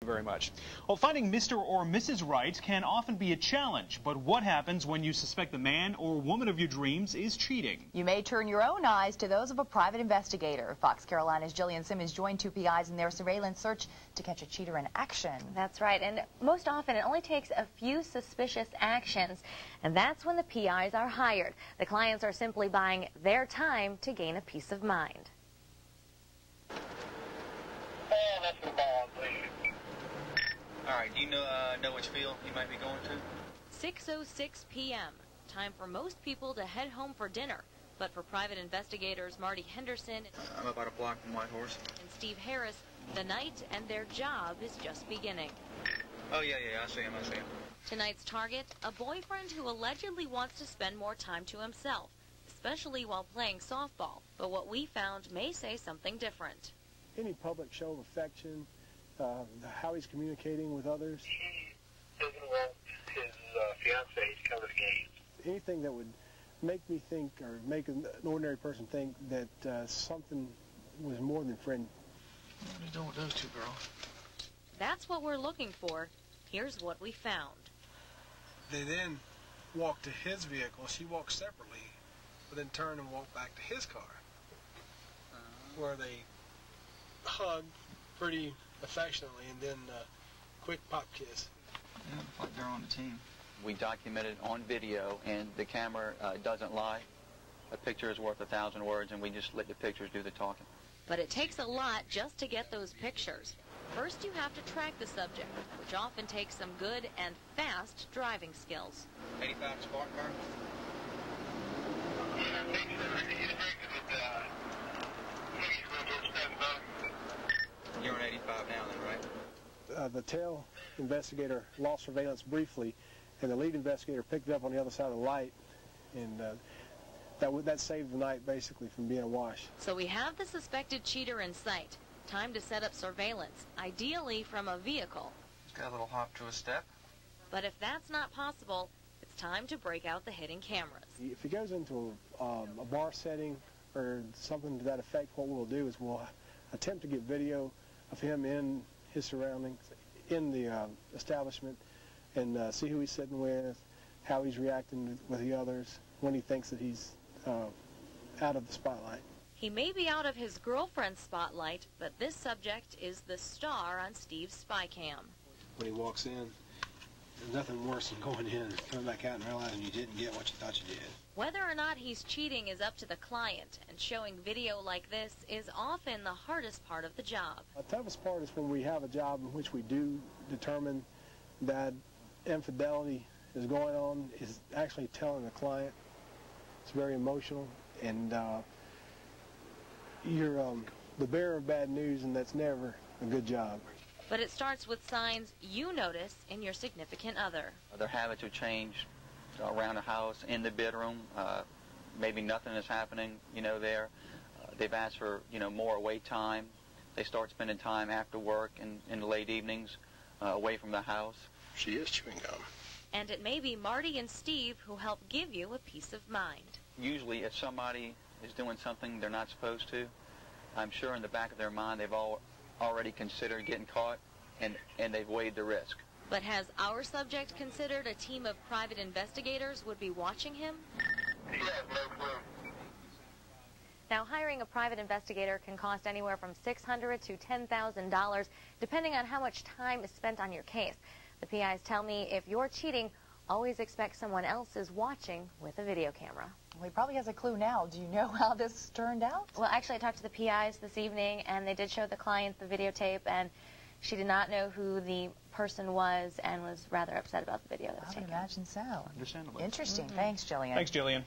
very much. Well, finding Mr. or Mrs. Right can often be a challenge, but what happens when you suspect the man or woman of your dreams is cheating? You may turn your own eyes to those of a private investigator. Fox Carolina's Jillian Simmons joined two PIs in their surveillance search to catch a cheater in action. That's right, and most often it only takes a few suspicious actions, and that's when the PIs are hired. The clients are simply buying their time to gain a peace of mind. All right, do you know which field you might be going to? 6:06 p.m. Time for most people to head home for dinner. But for private investigators Marty Henderson I'm about a block from White Horse. and Steve Harris, the night and their job is just beginning. Oh, yeah, I see him. Tonight's target, a boyfriend who allegedly wants to spend more time to himself, especially while playing softball. But what we found may say something different. Any public show of affection, how he's communicating with others. He doesn't want his fiancée to come to the game. Anything that would make me think, or make an ordinary person think that something was more than friend. What are you doing with those two girls? That's what we're looking for. Here's what we found. They then walked to his vehicle. She walked separately, but then turned and walked back to his car, where they hugged pretty affectionately, and then quick pop kiss. Yeah, looks like they're on the team. We documented on video, and the camera doesn't lie. A picture is worth 1,000 words, and we just let the pictures do the talking. But it takes a lot just to get those pictures. First, you have to track the subject, which often takes some good and fast driving skills. 85 Spartan car? You're on 85 now then, right? The tail investigator lost surveillance briefly, and the lead investigator picked it up on the other side of the light, and that saved the night basically from being a wash. So we have the suspected cheater in sight. Time to set up surveillance, ideally from a vehicle. He's got a little hop to his step. But if that's not possible, it's time to break out the hidden cameras. If he goes into a bar setting or something to that effect, what we'll do is we'll attempt to get video of him in his surroundings, in the establishment, and see who he's sitting with, how he's reacting with the others, when he thinks that he's out of the spotlight. He may be out of his girlfriend's spotlight, but this subject is the star on Steve's spy cam. When he walks in, there's nothing worse than going in and coming back out and realizing you didn't get what you thought you did. Whether or not he's cheating is up to the client, and showing video like this is often the hardest part of the job. The toughest part is when we have a job in which we do determine that infidelity is going on, is actually telling the client. It's very emotional, and you're the bearer of bad news, and that's never a good job. But it starts with signs you notice in your significant other. Their habits have changed around the house, in the bedroom. Maybe nothing is happening, there. They've asked for, more away time. They start spending time after work and in the late evenings away from the house. She is chewing gum. And it may be Marty and Steve who help give you a peace of mind. Usually, if somebody is doing something they're not supposed to, I'm sure in the back of their mind they've already considered getting caught, and they've weighed the risk. But has our subject considered a team of private investigators would be watching him? He has no clue. Now, hiring a private investigator can cost anywhere from $600 to $10,000, depending on how much time is spent on your case. The PIs tell me if you're cheating, always expect someone else is watching with a video camera. Well, he probably has a clue now. Do you know how this turned out? Well, actually, I talked to the PIs this evening, and they did show the client the videotape, and she did not know who the person was and was rather upset about the video that was taken. I would imagine so. Understandable. Interesting. Thanks, Jillian. Thanks, Jillian.